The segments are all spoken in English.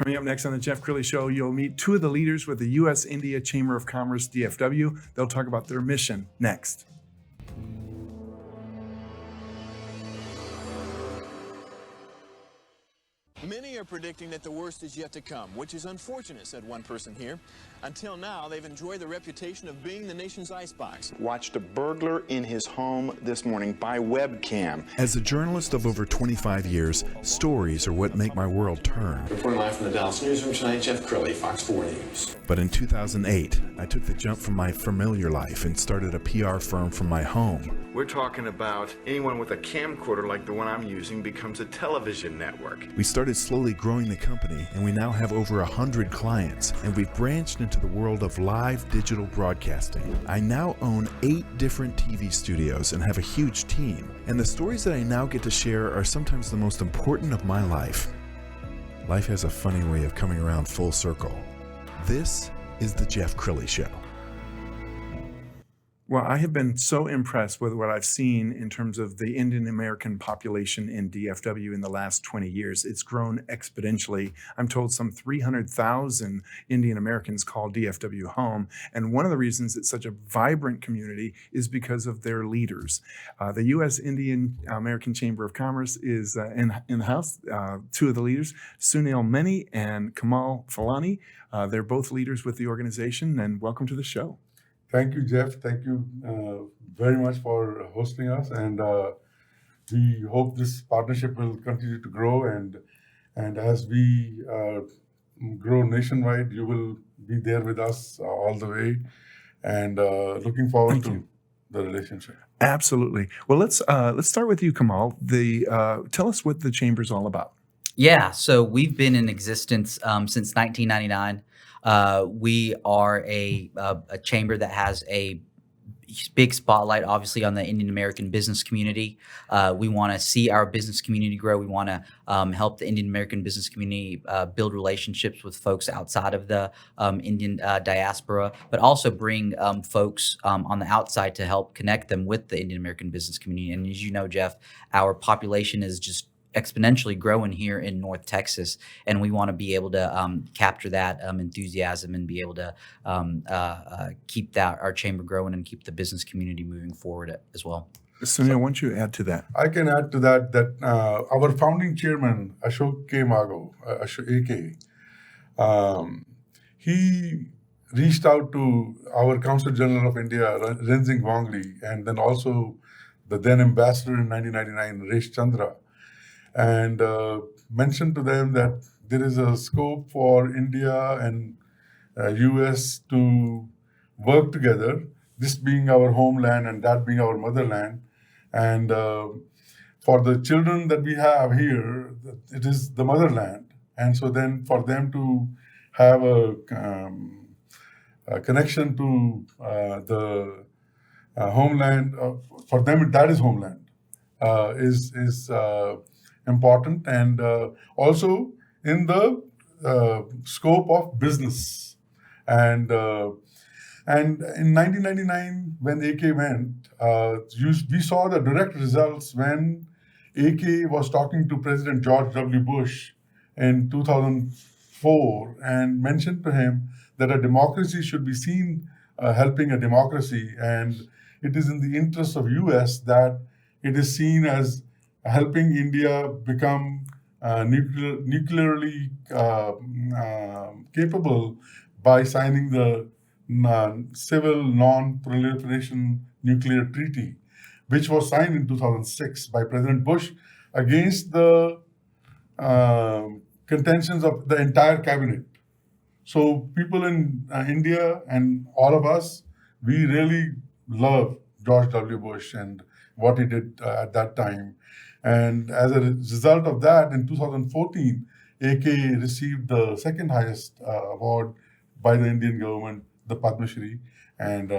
Coming up next on the Jeff Crilley Show, you'll meet two of the leaders with the U.S. India Chamber of Commerce, DFW. They'll talk about their mission next. Many are predicting that the worst is yet to come, which is unfortunate, said one person here. Until now, they've enjoyed the reputation of being the nation's icebox. Watched a burglar in his home this morning by webcam. As a journalist of over 25 years, stories are what make my world turn. Reporting live from the Dallas newsroom tonight, Jeff Crilley, Fox 4 News. But in 2008, I took the jump from my familiar life and started a PR firm from my home. We're talking about anyone with a camcorder like the one I'm using becomes a television network. We started slowly growing the company, and we now have over 100 clients, and we've branched into the world of live digital broadcasting. I now own 8 different TV studios and have a huge team, and the stories that I now get to share are sometimes the most important of my life. Life has a funny way of coming around full circle. This is the Jeff Crilley Show. Well, I have been so impressed with what I've seen in terms of the Indian American population in DFW in the last 20 years. It's grown exponentially. I'm told some 300,000 Indian Americans call DFW home. And one of the reasons it's such a vibrant community is because of their leaders. The U.S. Indian American Chamber of Commerce is in the house. Two of the leaders, Sunil Maini and Kamal Fulani. They're both leaders with the organization, and welcome to the show. Thank you, Jeff. Thank you very much for hosting us, and we hope this partnership will continue to grow. And as we grow nationwide, you will be there with us all the way. And looking forward to the relationship. Absolutely. Well, let's start with you, Kamal. Tell us what the chamber's all about. Yeah, so we've been in existence since 1999. We are a chamber that has a big spotlight, obviously, on the Indian American business community. We want to see our business community grow. We want to help the Indian American business community build relationships with folks outside of the Indian diaspora, but also bring folks on the outside to help connect them with the Indian American business community. And as you know, Jeff, our population is just exponentially growing here in North Texas, and we want to be able to capture that enthusiasm and be able to keep our chamber growing and keep the business community moving forward as well. Sunil, why don't you add to that? I can add to that our founding chairman, Ashok K. Mago, AK, he reached out to our Consul General of India, Renzing Wangli, and then also the then ambassador in 1999, Resh Chandra, and mentioned to them that there is a scope for India and US to work together, this being our homeland and that being our motherland. And for the children that we have here, it is the motherland. And so then for them to have a connection to the homeland, for them that is homeland, is important, and also in the scope of business. And in 1999, when AK went, we saw the direct results when AK was talking to President George W. Bush in 2004 and mentioned to him that a democracy should be seen helping a democracy, and it is in the interest of US that it is seen as helping India become nuclearly capable by signing the Civil Non-Proliferation Nuclear Treaty, which was signed in 2006 by President Bush against the contentions of the entire cabinet. So people in India and all of us, we really love George W. Bush and what he did at that time. And as a result of that, in 2014, AK received the second highest award by the Indian government, the Padma Shri. And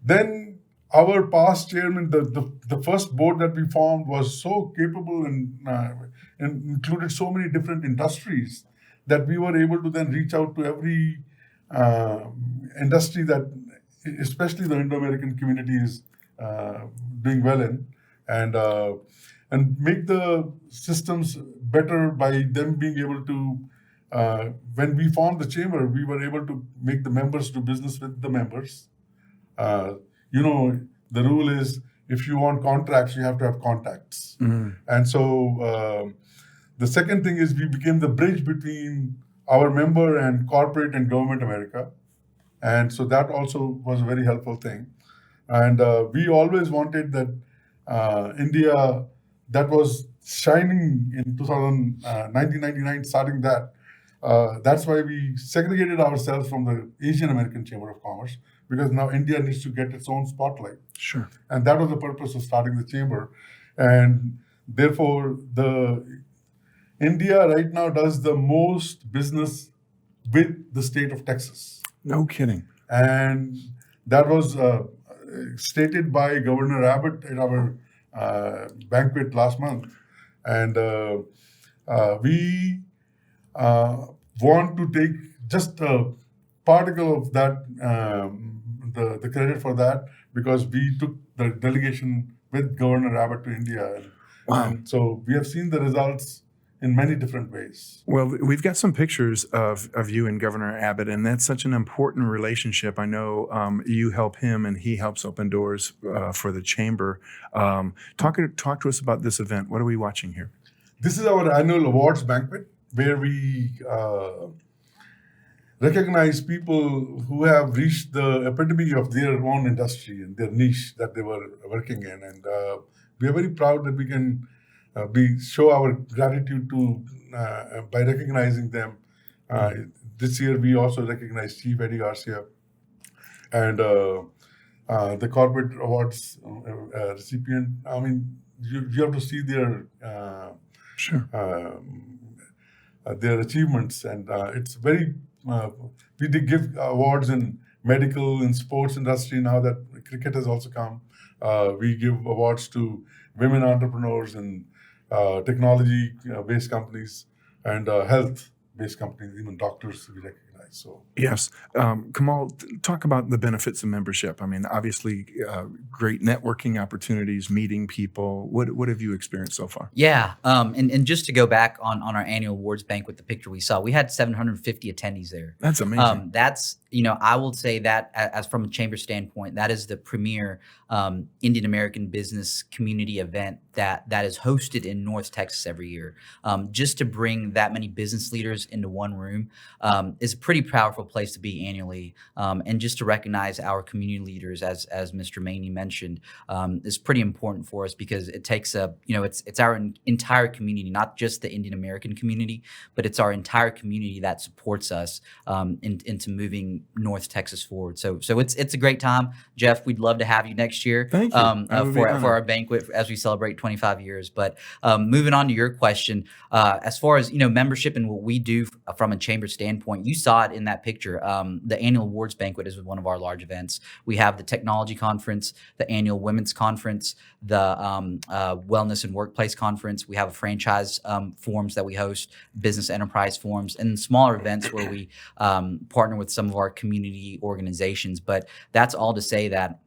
then our past chairman, the first board that we formed was so capable and included so many different industries that we were able to then reach out to every industry that, especially the Indo-American community, is doing well in, and make the systems better by them being able to when we formed the chamber, we were able to make the members do business with the members. The rule is if you want contracts, you have to have contacts. And so the second thing is we became the bridge between our member and corporate and government America. And so that also was a very helpful thing. And we always wanted that India, that was shining in 1999, starting that. That's why we segregated ourselves from the Asian American Chamber of Commerce, because now India needs to get its own spotlight. Sure. And that was the purpose of starting the chamber. And therefore, India right now does the most business with the state of Texas. No kidding. And that was stated by Governor Abbott at our banquet last month. And we want to take just a particle of that, the credit for that, because we took the delegation with Governor Abbott to India. Wow. And so we have seen the results in many different ways. Well, we've got some pictures of you and Governor Abbott, and that's such an important relationship. I know you help him, and he helps open doors for the chamber. Talk to us about this event. What are we watching here? This is our annual awards banquet, where we recognize people who have reached the epitome of their own industry and their niche that they were working in. And we are very proud that we can show our gratitude to by recognizing them. This year, we also recognize Chief Eddie Garcia and the corporate awards recipient. I mean, you have to see their Sure. Their achievements, and it's very. We did give awards in medical and sports industry now that cricket has also come. We give awards to women entrepreneurs and technology-based companies and health-based companies, even doctors we recognize. So Yes. Kamal, talk about the benefits of membership. I mean, obviously, great networking opportunities, meeting people. What have you experienced so far? Yeah, and just to go back on our annual awards banquet, the picture we saw, we had 750 attendees there. That's amazing. That's, I will say that as from a chamber standpoint, that is the premier Indian American business community event that is hosted in North Texas every year. Just to bring that many business leaders into one room is a pretty powerful place to be annually. And just to recognize our community leaders, as Mr. Maini mentioned, is pretty important for us, because it takes it's our entire community, not just the Indian American community, but it's our entire community that supports us into moving North Texas forward. So it's a great time. Jeff, we'd love to have you next year. Thank you. For our banquet as we celebrate 25 years. But moving on to your question, as far as membership and what we do from a chamber standpoint, you saw it in that picture. The annual awards banquet is one of our large events. We have the technology conference, the annual women's conference, the wellness and workplace conference. We have a franchise forums that we host, business enterprise forums, and smaller events where we partner with some of our community organizations. But that's all to say that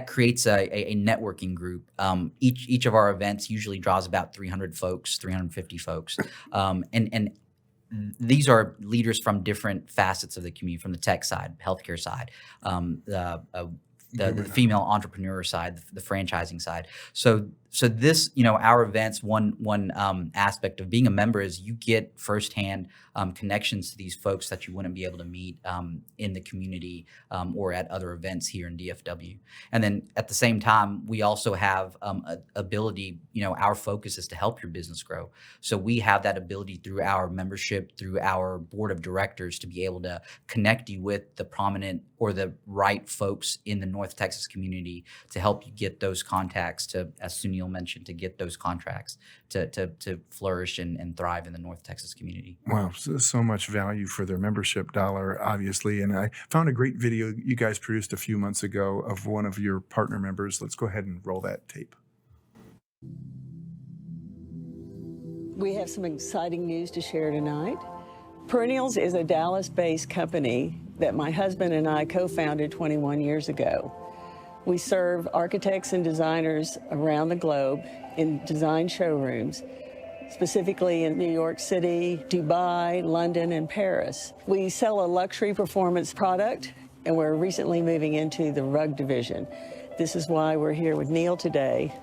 creates a networking group. Each of our events usually draws about 300 folks, 350 folks. And these are leaders from different facets of the community, from the tech side, healthcare side, the female entrepreneur side, the franchising side. So this, our events, one aspect of being a member is you get firsthand connections to these folks that you wouldn't be able to meet in the community or at other events here in DFW. And then at the same time, we also have ability, our focus is to help your business grow. So we have that ability through our membership, through our board of directors, to be able to connect you with the prominent or the right folks in the North Texas community to help you get those contacts, to, as Sunil mentioned, to get those contracts to flourish and thrive in the North Texas community. Wow, so much value for their membership dollar, obviously. And I found a great video you guys produced a few months ago of one of your partner members. Let's go ahead and roll that tape. We have some exciting news to share tonight. Perennials is a Dallas-based company that my husband and I co-founded 21 years ago. We serve architects and designers around the globe in design showrooms. specifically in New York City, Dubai, London, and Paris. We sell a luxury performance product, and we're recently moving into the rug division. This is why we're here with Neil today.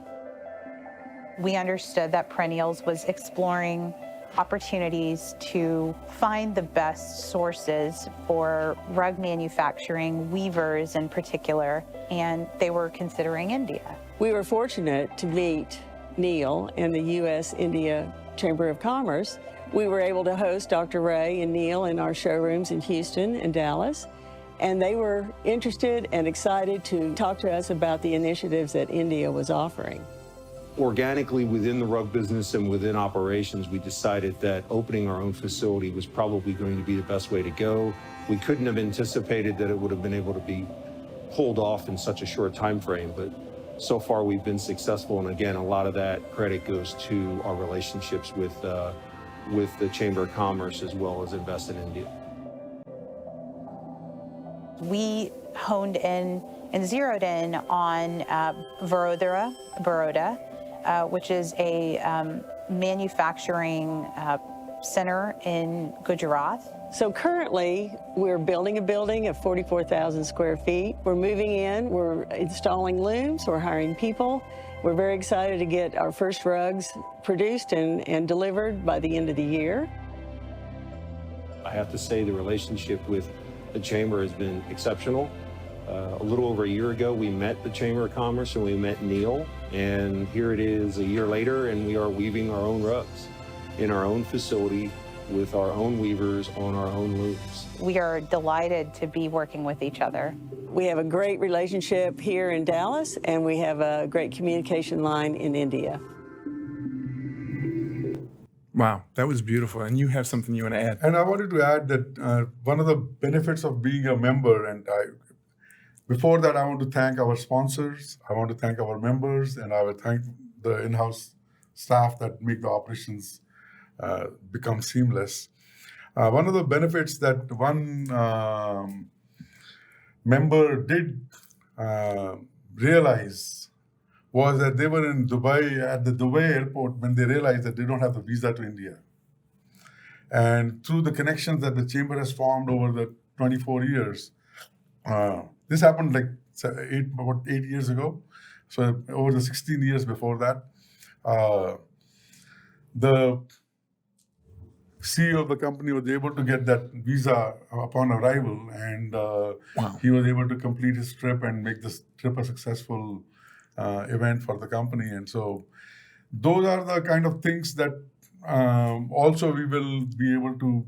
We understood that Perennials was exploring opportunities to find the best sources for rug manufacturing, weavers in particular, and they were considering India. We were fortunate to meet Neil in the U.S.-India Chamber of Commerce. We were able to host Dr. Ray and Neil in our showrooms in Houston and Dallas, and they were interested and excited to talk to us about the initiatives that India was offering. Organically within the rug business and within operations, we decided that opening our own facility was probably going to be the best way to go. We couldn't have anticipated that it would have been able to be pulled off in such a short time frame, but so far we've been successful. And again, a lot of that credit goes to our relationships with the Chamber of Commerce as well as Invest in India. We honed in and zeroed in on Baroda, which is a manufacturing center in Gujarat. So currently, we're building a building of 44,000 square feet. We're moving in, we're installing looms, we're hiring people. We're very excited to get our first rugs produced and delivered by the end of the year. I have to say the relationship with the Chamber has been exceptional. A little over a year ago, we met the Chamber of Commerce and we met Neil, and here it is a year later, and we are weaving our own rugs in our own facility with our own weavers on our own looms. We are delighted to be working with each other. We have a great relationship here in Dallas, and we have a great communication line in India. Wow, that was beautiful. And you have something you want to add? And I wanted to add that one of the benefits of being a member, before that, I want to thank our sponsors, I want to thank our members, and I would thank the in-house staff that make the operations become seamless. One of the benefits that one member did realize was that they were in Dubai, at the Dubai airport, when they realized that they don't have the visa to India. And through the connections that the Chamber has formed over the 24 years, this happened like about 8 years ago. So over the 16 years before that, the CEO of the company was able to get that visa upon arrival, and he was able to complete his trip and make this trip a successful event for the company. And so those are the kind of things that also we will be able to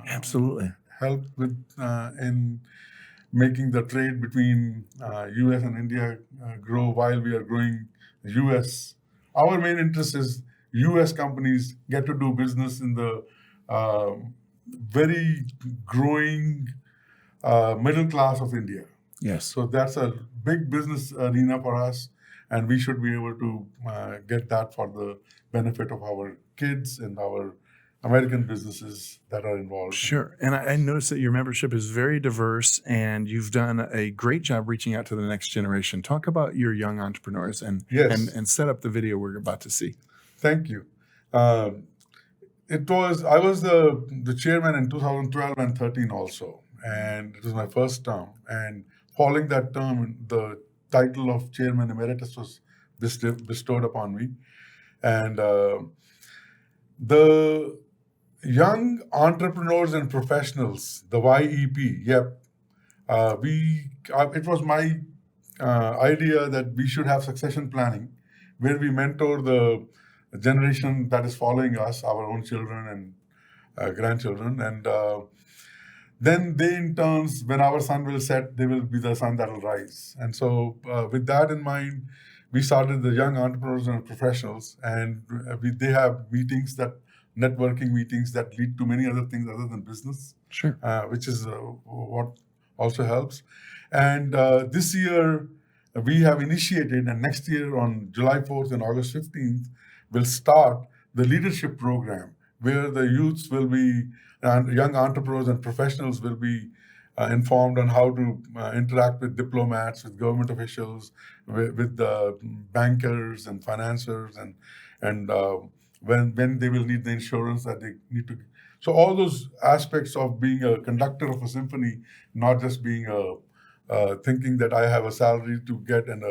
Absolutely help with in making the trade between US and India grow while we are growing US. Our main interest is US companies get to do business in the very growing middle class of India. Yes. So that's a big business arena for us, and we should be able to get that for the benefit of our kids and our American businesses that are involved. Sure. And I noticed that your membership is very diverse, and you've done a great job reaching out to the next generation. Talk about your young entrepreneurs and set up the video we're about to see. Thank you. I was the chairman in 2012 and 13 also, and it was my first term. And following that term, the title of chairman emeritus was bestowed upon me. And the young entrepreneurs and professionals, the YEP, it was my idea that we should have succession planning, where we mentor the generation that is following us, our own children and grandchildren, and then they in turns, when our sun will set, they will be the sun that will rise. And so with that in mind, we started the Young Entrepreneurs and Professionals, and they have networking meetings that lead to many other things other than business, sure, which is what also helps. And this year, we have initiated, and next year on July 4th and August 15th, we'll start the leadership program, where the youths will be, and young entrepreneurs and professionals will be informed on how to interact with diplomats, with government officials, with bankers and financiers, and when they will need the insurance that they need to. So all those aspects of being a conductor of a symphony, not just being thinking that I have a salary to get and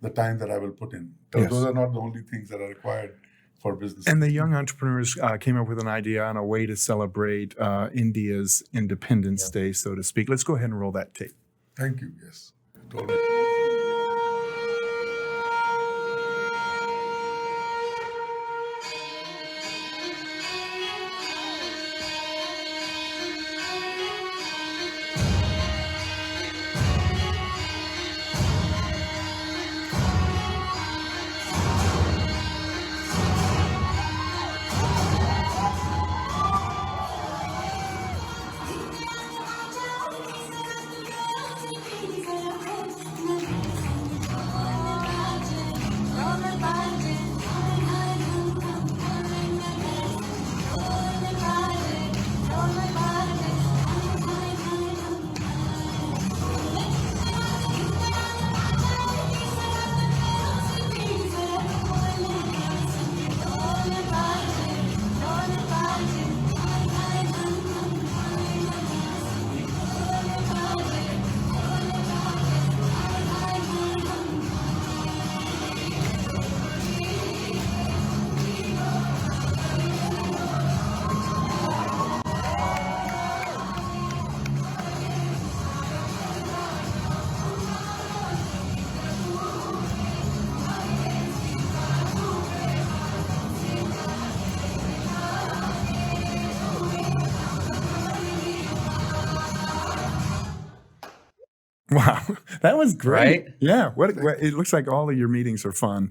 the time that I will put in. Those are not the only things that are required for business. And the young entrepreneurs came up with an idea on a way to celebrate India's Independence Day, so to speak. Let's go ahead and roll that tape. Thank you. Yes. Totally. Wow, that was great. Right? Yeah, it looks like all of your meetings are fun.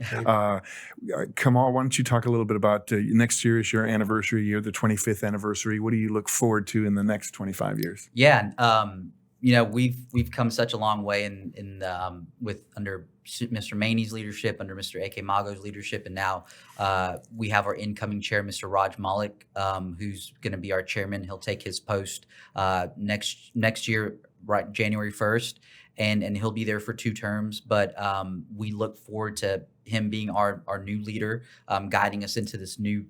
Kamal, why don't you talk a little bit about next year is your anniversary year, the 25th anniversary. What do you look forward to in the next 25 years? Yeah, we've come such a long way with under Mr. Maini's leadership, under Mr. A.K. Mago's leadership, and now we have our incoming chair, Mr. Raj Malik, who's going to be our chairman. He'll take his post next year, right, January 1st, and he'll be there for 2 terms. But we look forward to him being our new leader, guiding us into this new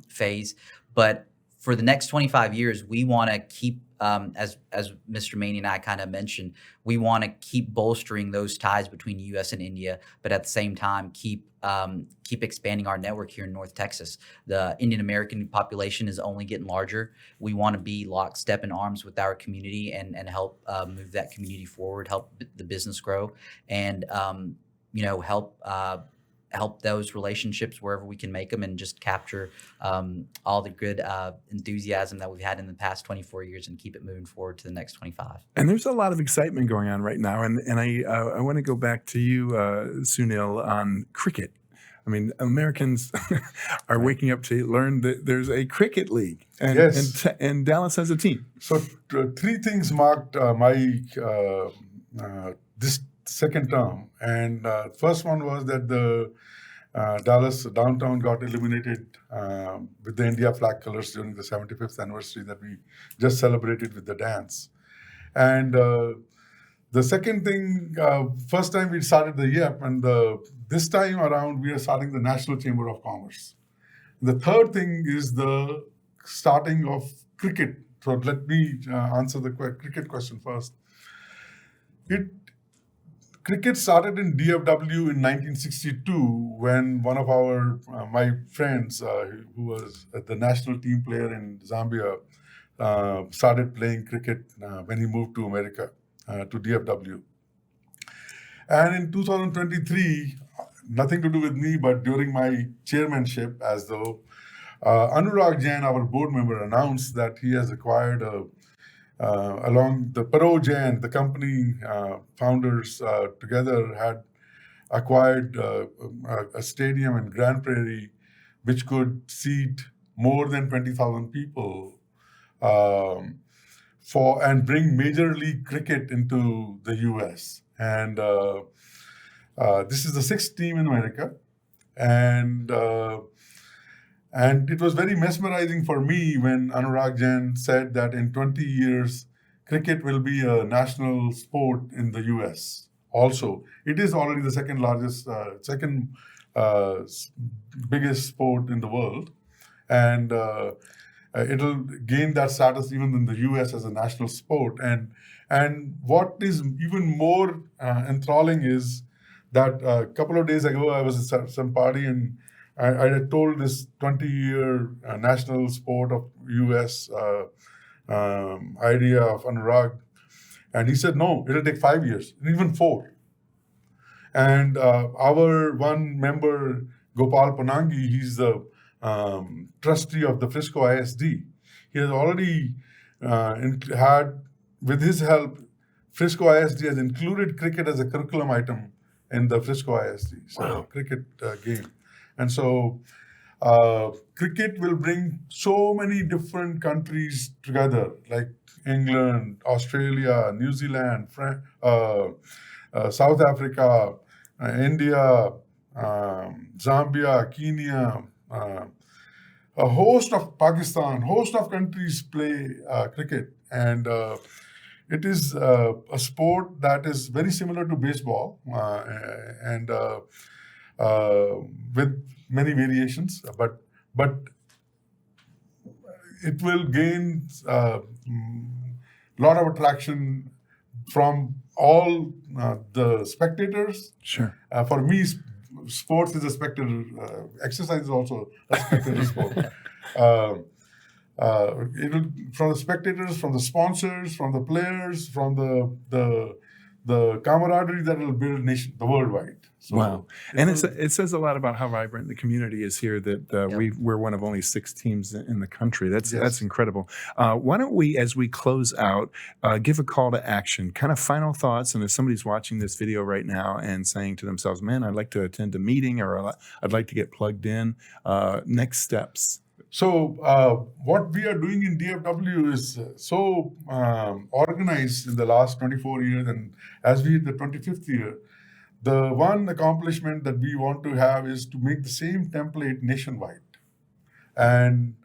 phase. But for the next 25 years, we want to keep, as Mr. Maini and I kind of mentioned, we want to keep bolstering those ties between the U.S. and India, but at the same time keep expanding our network here in North Texas. The Indian American population is only getting larger. We want to be lockstep in arms with our community and help move that community forward, help the business grow, and help those relationships wherever we can make them, and just capture all the good enthusiasm that we've had in the past 24 years and keep it moving forward to the next 25. And there's a lot of excitement going on right now. And I want to go back to you, Sunil, on cricket. I mean, Americans are waking up to learn that there's a cricket league, and Dallas has a team. So 3 things marked my this second term, and first one was that the Dallas downtown got illuminated with the India flag colors during the 75th anniversary that we just celebrated with the dance. And the second thing, first time we started the YEP, and this time around we are starting the National Chamber of Commerce. The third thing is the starting of cricket. So let me answer the cricket question first. Cricket started in DFW in 1962 when one of my friends, who was the national team player in Zambia, started playing cricket when he moved to America, to DFW. And in 2023, nothing to do with me, but during my chairmanship, as though Anurag Jain, our board member, announced that he has acquired along the Paro Jain, the company founders together had acquired a stadium in Grand Prairie, which could seat more than 20,000 people and bring Major League Cricket into the U.S. And this is the 6th team in America, and it was very mesmerizing for me when Anurag Jain said that in 20 years, cricket will be a national sport in the US. Also, it is already the second biggest sport in the world. and it'll gain that status even in the U.S. as a national sport. And what is even more enthralling is that a couple of days ago I was at some party and I had told this 20-year national sport of U.S. Idea of Anurag, and he said, no, it'll take 5 years, even 4. And our one member, Gopal Panangi, he's the trustee of the Frisco ISD. He has already had, with his help, Frisco ISD has included cricket as a curriculum item in the Frisco ISD, so cricket game. And so cricket will bring so many different countries together, like England, Australia, New Zealand, South Africa, India, Zambia, Kenya, a host of Pakistan, host of countries play cricket. And it is a sport that is very similar to baseball and with many variations, but it will gain a lot of attraction from all the spectators. Sure. For me, sports is a spectator. Exercise is also a spectator sport. It'll, from the spectators, from the sponsors, from the players, from the camaraderie that will build the worldwide. So wow. And it says a lot about how vibrant the community is here, that we're one of only 6 teams in the country. That's incredible. Why don't we, as we close out, give a call to action, kind of final thoughts, and if somebody's watching this video right now and saying to themselves, man, I'd like to attend a meeting, or I'd like to get plugged in, next steps. So what we are doing in DFW is so organized in the last 24 years, and as we hit the 25th year, the one accomplishment that we want to have is to make the same template nationwide. And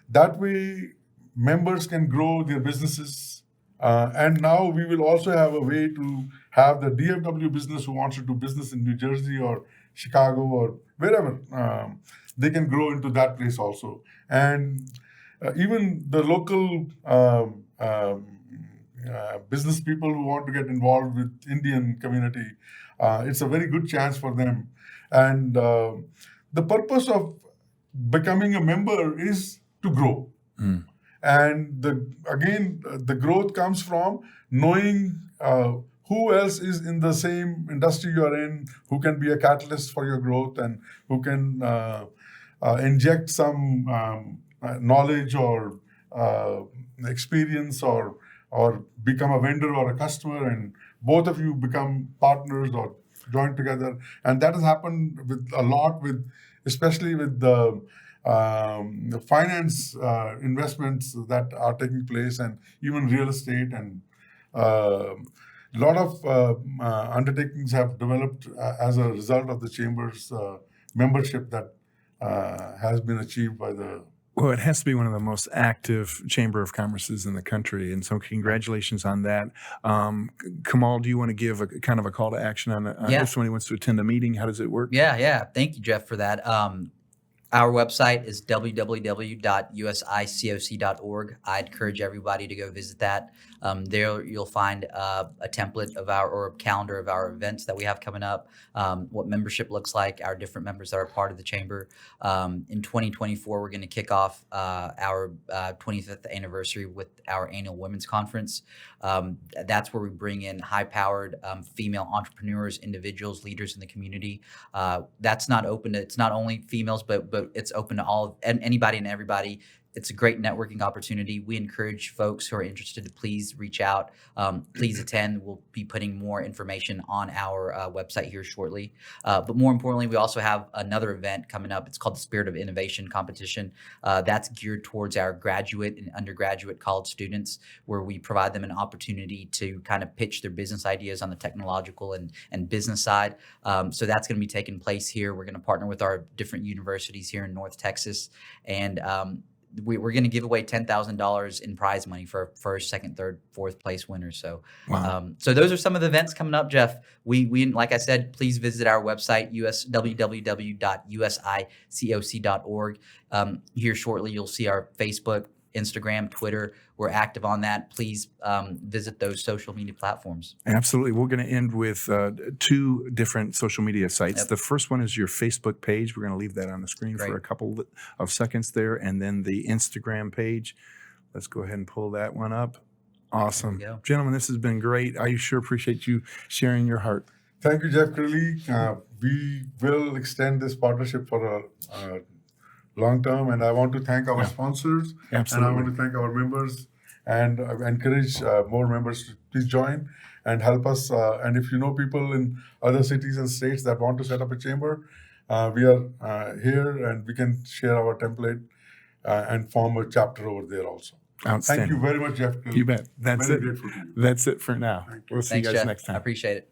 that way, members can grow their businesses. And now we will also have a way to have the DFW business who wants to do business in New Jersey or Chicago or wherever, they can grow into that place also. And even the local business people who want to get involved with Indian community, it's a very good chance for them. And the purpose of becoming a member is to grow. And the growth comes from knowing who else is in the same industry you're in, who can be a catalyst for your growth, and who can inject some knowledge or experience or become a vendor or a customer, and both of you become partners or join together. And that has happened especially with the finance investments that are taking place, and even real estate, and a lot of undertakings have developed as a result of the Chamber's membership that has been achieved by the... Well, it has to be one of the most active Chamber of Commerces in the country, and so congratulations on that. Kamal, do you want to give a kind of a call to action on if somebody wants to attend a meeting? How does it work? Yeah. Thank you, Jeff, for that. Our website is www.usicoc.org. I encourage everybody to go visit that. There you'll find a template of or a calendar of our events that we have coming up, what membership looks like, our different members that are part of the Chamber. In 2024, we're going to kick off our 25th anniversary with our annual Women's Conference. That's where we bring in high-powered female entrepreneurs, individuals, leaders in the community. That's not open to, it's not only females, but it's open to all and anybody and everybody. It's a great networking opportunity. We encourage folks who are interested to please reach out, please attend. We'll be putting more information on our website here shortly. But more importantly, we also have another event coming up. It's called the Spirit of Innovation Competition. That's geared towards our graduate and undergraduate college students, where we provide them an opportunity to kind of pitch their business ideas on the technological and business side. So that's going to be taking place here. We're going to partner with our different universities here in North Texas. And we're going to give away $10,000 in prize money for first, second, third, fourth place winners. So, so those are some of the events coming up, Jeff. We like I said, please visit our website, www.usicoc.org. Here shortly, you'll see our Facebook, Instagram, Twitter. We're active on that. Please visit those social media platforms. Absolutely. We're going to end with 2 different social media sites. Yep. The first one is your Facebook page. We're going to leave that on the screen Great. for a couple of seconds there. And then the Instagram page. Let's go ahead and pull that one up. Awesome. There we go. Gentlemen, this has been great. I sure appreciate you sharing your heart. Thank you, Jeff Crilley. We will extend this partnership for a long term, and I want to thank our sponsors, Absolutely. and I want to thank our members, and encourage more members to please join and help us. And if you know people in other cities and states that want to set up a chamber, we are here, and we can share our template and form a chapter over there also. Outstanding. Thank you very much, Jeff. You bet. That's Very it. grateful to you. That's it for now. We'll see Thanks, you guys Jeff. next time. I appreciate it.